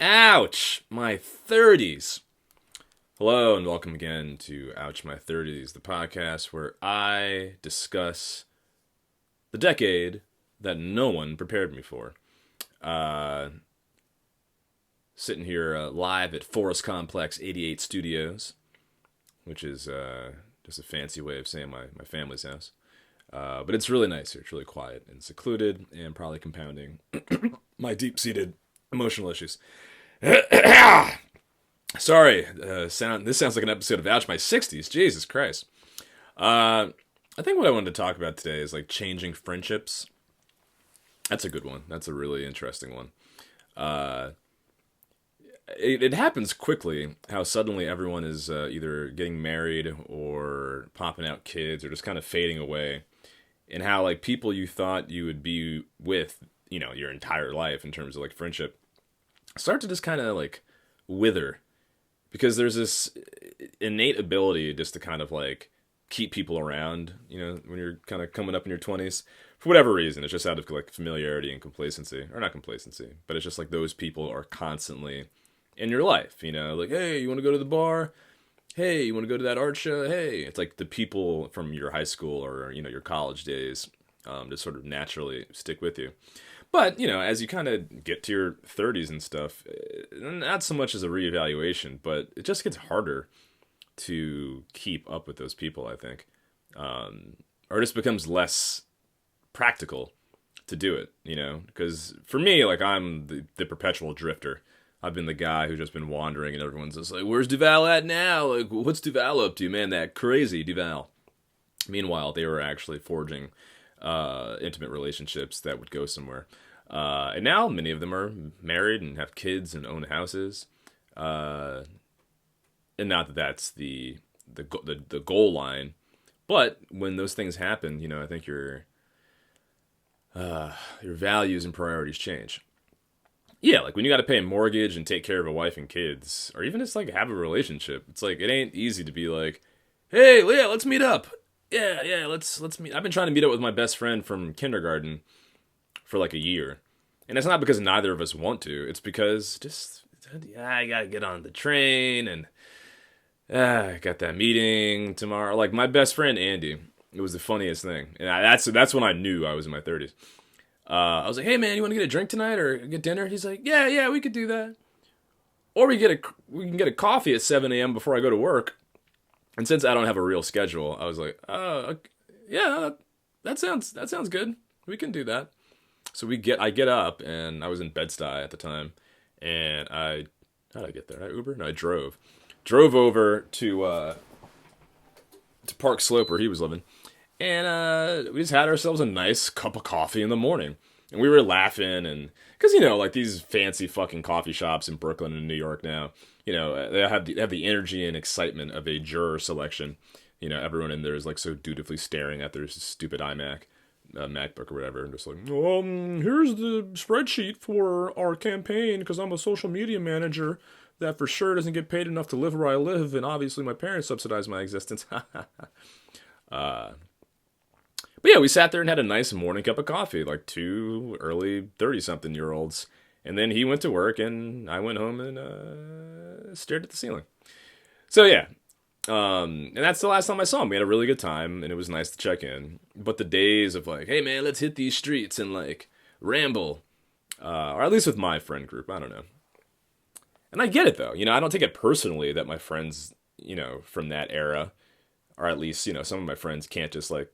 Ouch! My 30s. Hello and welcome again to Ouch My 30s, the podcast where I discuss the decade that no one prepared me for. Uh, Sitting here live at Forest Complex 88 Studios, which is just a fancy way of saying my family's house. But it's really nice here. It's really quiet and secluded and probably compounding my deep-seated emotional issues. Sorry, this sounds like an episode of Ouch My 60s. Jesus Christ. I think what I wanted to talk about today is like changing friendships. That's a good one. That's a really interesting one. It happens quickly how suddenly everyone is either getting married or popping out kids or just kind of fading away. And how like people you thought you would be with, your entire life in terms of like friendship start to just kind of like wither because there's this innate ability just to kind of like keep people around, when you're kind of coming up in your 20s for whatever reason. It's just out of like familiarity and complacency, or not complacency, but it's just like those people are constantly in your life, like, hey, you want to go to the bar? Hey, you want to go to that art show? Hey, it's like the people from your high school or, your college days just sort of naturally stick with you. But, as you kind of get to your 30s and stuff, not so much as a reevaluation, but it just gets harder to keep up with those people, I think. Or it just becomes less practical to do it, because for me, like, I'm the perpetual drifter. I've been the guy who's just been wandering and everyone's just like, where's Duval at now? Like, what's Duval up to? Man, that crazy Duval. Meanwhile, they were actually forging intimate relationships that would go somewhere. And now many of them are married and have kids and own houses. And not that that's the goal line, but when those things happen, I think your values and priorities change. Yeah, like when you got to pay a mortgage and take care of a wife and kids, or even just like have a relationship, it's like it ain't easy to be like, hey, Leah, let's meet up. Yeah, let's meet. I've been trying to meet up with my best friend from kindergarten for like a year. And it's not because neither of us want to. It's because I gotta get on the train and I got that meeting tomorrow. Like my best friend, Andy, it was the funniest thing. And that's when I knew I was in my 30s. I was like, hey man, you want to get a drink tonight or get dinner? He's like, yeah, we could do that. Or we can get a coffee at 7 a.m. before I go to work. And since I don't have a real schedule, I was like, yeah, that sounds good. We can do that. So I get up, and I was in Bed-Stuy at the time, and how did I get there? Did I Uber? No, I drove. Drove over to Park Slope where he was living, and we just had ourselves a nice cup of coffee in the morning. And we were laughing, and because like these fancy fucking coffee shops in Brooklyn and New York now, they have the energy and excitement of a juror selection. Everyone in there is like so dutifully staring at their stupid MacBook or whatever, and just like, here's the spreadsheet for our campaign because I'm a social media manager that for sure doesn't get paid enough to live where I live, and obviously my parents subsidize my existence. But yeah, we sat there and had a nice morning cup of coffee, like two early 30-something-year-olds. And then he went to work, and I went home and stared at the ceiling. So yeah, and that's the last time I saw him. We had a really good time, and it was nice to check in. But the days of like, hey man, let's hit these streets and like ramble, or at least with my friend group, I don't know. And I get it though. I don't take it personally that my friends, from that era, or at least, some of my friends can't just like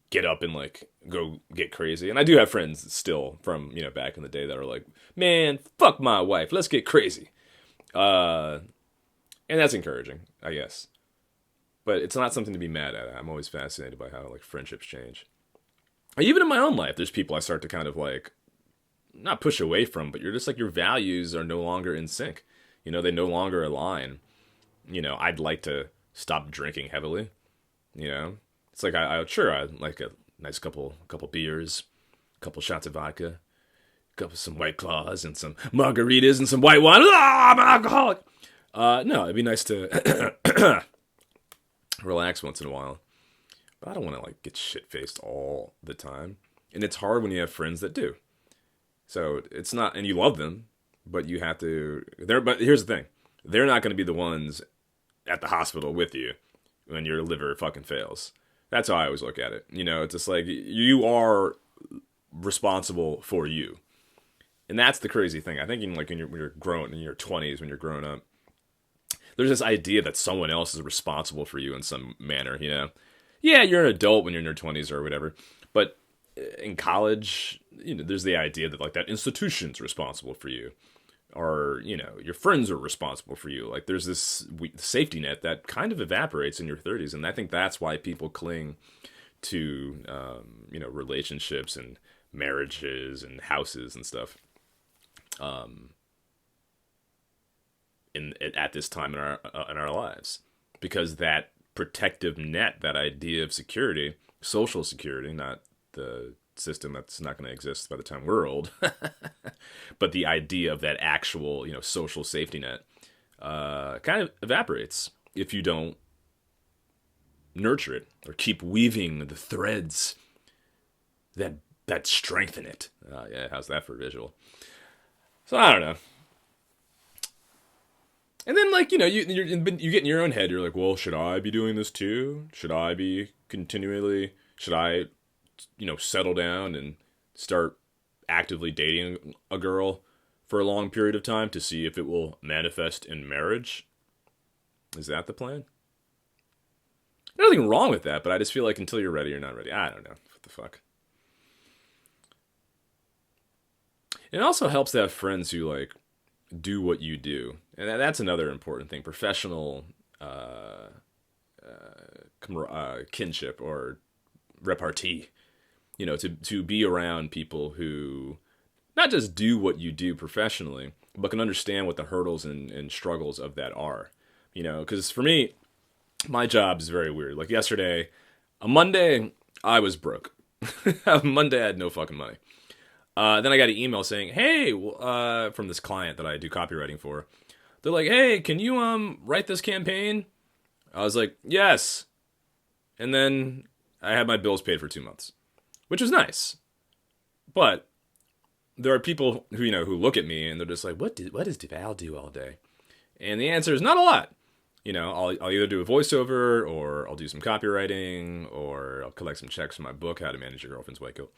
get up and like go get crazy. And I do have friends still from, back in the day that are like, man, fuck my wife, let's get crazy. And that's encouraging, I guess. But it's not something to be mad at. I'm always fascinated by how like friendships change. Even in my own life, there's people I start to kind of like not push away from, but you're just like your values are no longer in sync. They no longer align. I'd like to stop drinking heavily. It's like I like a nice couple beers, a couple shots of vodka, some White Claws and some margaritas and some white wine. I'm an alcoholic. No, it'd be nice to relax once in a while. But I don't want to like get shit-faced all the time. And it's hard when you have friends that do. So it's not, and you love them, but you have to. But here's the thing: they're not going to be the ones at the hospital with you when your liver fucking fails. That's how I always look at it. It's just like you are responsible for you, and that's the crazy thing. I think when you're grown in your 20s, when you're grown up, there's this idea that someone else is responsible for you in some manner. Yeah, you're an adult when you're in your 20s or whatever, but in college, there's the idea that like that institution's responsible for you, or your friends are responsible for you. Like there's this safety net that kind of evaporates in your 30s, and I think that's why people cling to relationships and marriages and houses and stuff at this time in our lives, because that protective net, that idea of security, social security, not the system that's not going to exist by the time we're old, but the idea of that actual, social safety net kind of evaporates if you don't nurture it or keep weaving the threads that strengthen it. Yeah, how's that for a visual? So I don't know. And then, like, you get in your own head. You're like, well, should I be doing this too? Should I settle down and start actively dating a girl for a long period of time to see if it will manifest in marriage? Is that the plan? There's nothing wrong with that, but I just feel like until you're ready, you're not ready. I don't know. What the fuck? It also helps to have friends who, like, do what you do. And that's another important thing. Professional kinship or repartee. To be around people who not just do what you do professionally, but can understand what the hurdles and struggles of that are. Because for me, my job is very weird. Like yesterday, a Monday, I was broke. Monday, I had no fucking money. Then I got an email saying, hey, from this client that I do copywriting for. They're like, hey, can you write this campaign? I was like, yes. And then I had my bills paid for 2 months, which was nice. But there are people who look at me and they're just like, what does Duval do all day? And the answer is not a lot. I'll either do a voiceover, or I'll do some copywriting, or I'll collect some checks for my book, How to Manage Your Girlfriend's White Coat.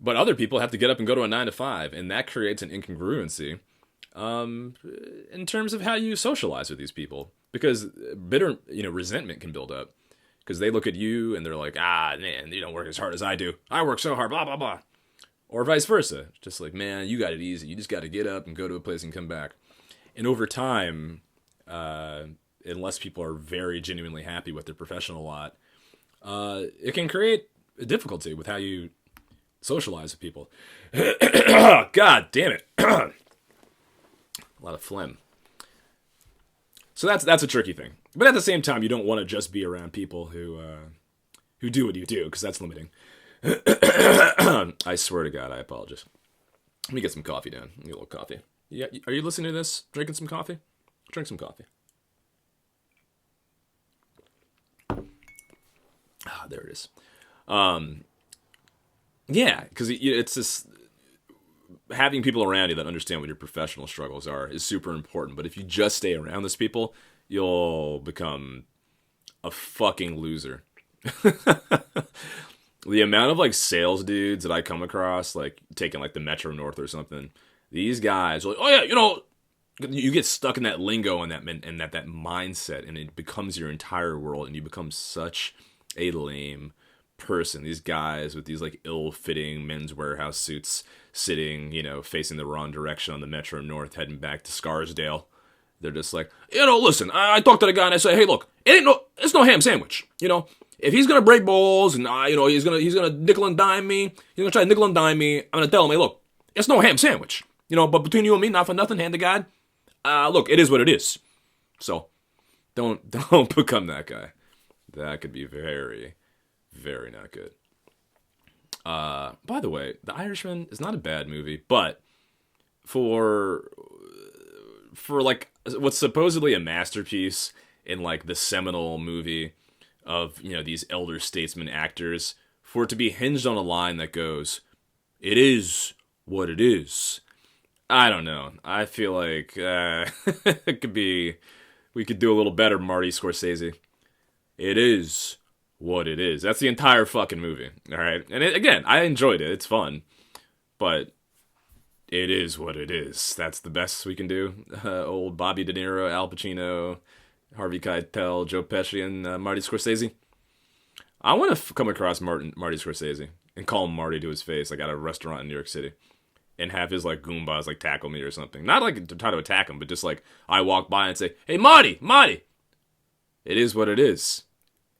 But other people have to get up and go to a 9 to 5, and that creates an incongruency in terms of how you socialize with these people, because bitter, resentment can build up because they look at you and they're like, man, you don't work as hard as I do. I work so hard, blah, blah, blah. Or vice versa. Just like, man, you got it easy. You just got to get up and go to a place and come back. And over time, unless people are very genuinely happy with their professional lot, it can create a difficulty with how you socialize with people. God damn it. A lot of phlegm. So that's a tricky thing. But at the same time, you don't want to just be around people who do what you do, because that's limiting. I swear to God, I apologize. Let me get some coffee down. Get a little coffee. Yeah, are you listening to this? Drinking some coffee? Drink some coffee. There it is. Yeah, because it's just having people around you that understand what your professional struggles are is super important. But if you just stay around those people, you'll become a fucking loser. The amount of like sales dudes that I come across, like taking like the Metro North or something, these guys are like, oh yeah, you get stuck in that lingo and that mindset, and it becomes your entire world, and you become such a lame person. These guys with these like ill-fitting Men's Warehouse suits sitting, facing the wrong direction on the Metro North, heading back to Scarsdale. They're just like, listen, I talked to the guy and I say, hey, look, it's no ham sandwich. If he's gonna break balls and he's gonna nickel and dime me, he's gonna try to nickel and dime me, I'm gonna tell him, hey, look, it's no ham sandwich. But between you and me, not for nothing, hand to God, look, it is what it is. So don't become that guy. That could be very, very not good. By the way, The Irishman is not a bad movie, but for like what's supposedly a masterpiece in like the seminal movie of these elder statesman actors, for it to be hinged on a line that goes, "It is what it is," I don't know. I feel like it could be. We could do a little better, Marty Scorsese. It is what it is. That's the entire fucking movie. All right, and again, I enjoyed it. It's fun, but it is what it is. That's the best we can do. Old Bobby De Niro, Al Pacino, Harvey Keitel, Joe Pesci, and Marty Scorsese. I want to come across Marty Scorsese and call him Marty to his face, like at a restaurant in New York City, and have his like Goombas like tackle me or something. Not like to try to attack him, but just like I walk by and say, "Hey, Marty, Marty, it is what it is."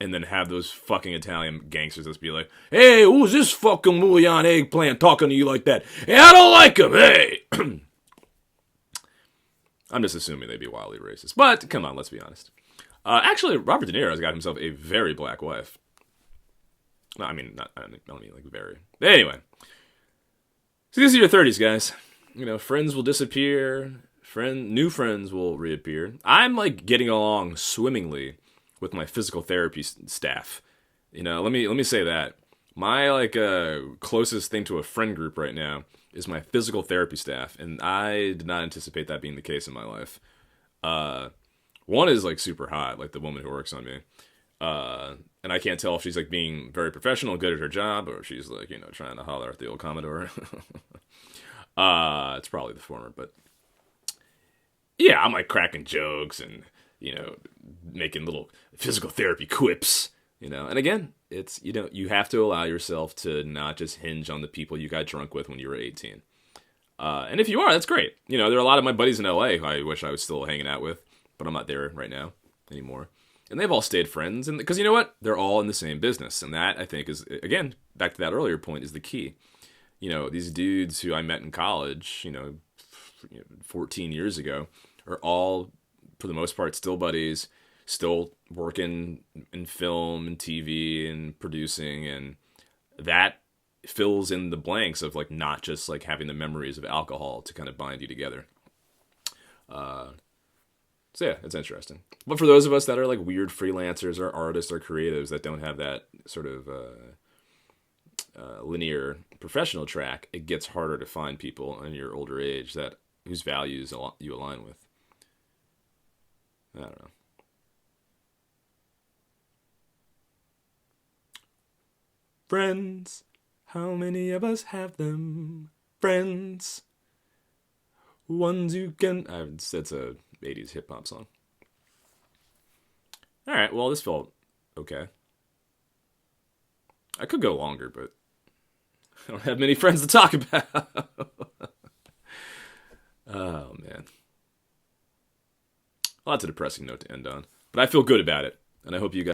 And then have those fucking Italian gangsters just be like, "Hey, who's this fucking Julian eggplant talking to you like that? Hey, I don't like him, hey!" I'm just assuming they'd be wildly racist. But, come on, let's be honest. Actually, Robert De Niro has got himself a very black wife. No, I mean, I don't mean like very. But anyway. So these are your 30s, guys. You know, friends will disappear. New friends will reappear. I'm, like, getting along swimmingly with my physical therapy staff. You know, let me say that. My like closest thing to a friend group right now is my physical therapy staff, and I did not anticipate that being the case in my life. One is like super hot, like the woman who works on me. And I can't tell if she's like being very professional, good at her job, or if she's like, you know, trying to holler at the old Commodore. It's probably the former, but yeah, I'm like cracking jokes and, you know, making little physical therapy quips, you know. And again, it's, you know, you have to allow yourself to not just hinge on the people you got drunk with when you were 18. And if you are, that's great. You know, there are a lot of my buddies in LA who I wish I was still hanging out with, but I'm not there right now anymore. And they've all stayed friends, and because you know what? They're all in the same business. And that, I think, is, again, back to that earlier point, is the key. You know, these dudes who I met in college, 14 years ago, are all, for the most part, still buddies, still working in film and TV and producing, and that fills in the blanks of like not just like having the memories of alcohol to kind of bind you together. So yeah, it's interesting. But for those of us that are like weird freelancers or artists or creatives that don't have that sort of linear professional track, it gets harder to find people in your older age that whose values you align with. I don't know. Friends, how many of us have them? Friends, ones you can... That's a 80s hip-hop song. Alright, well, this felt okay. I could go longer, but I don't have many friends to talk about. Oh, man. Well, that's a depressing note to end on. But I feel good about it, and I hope you guys...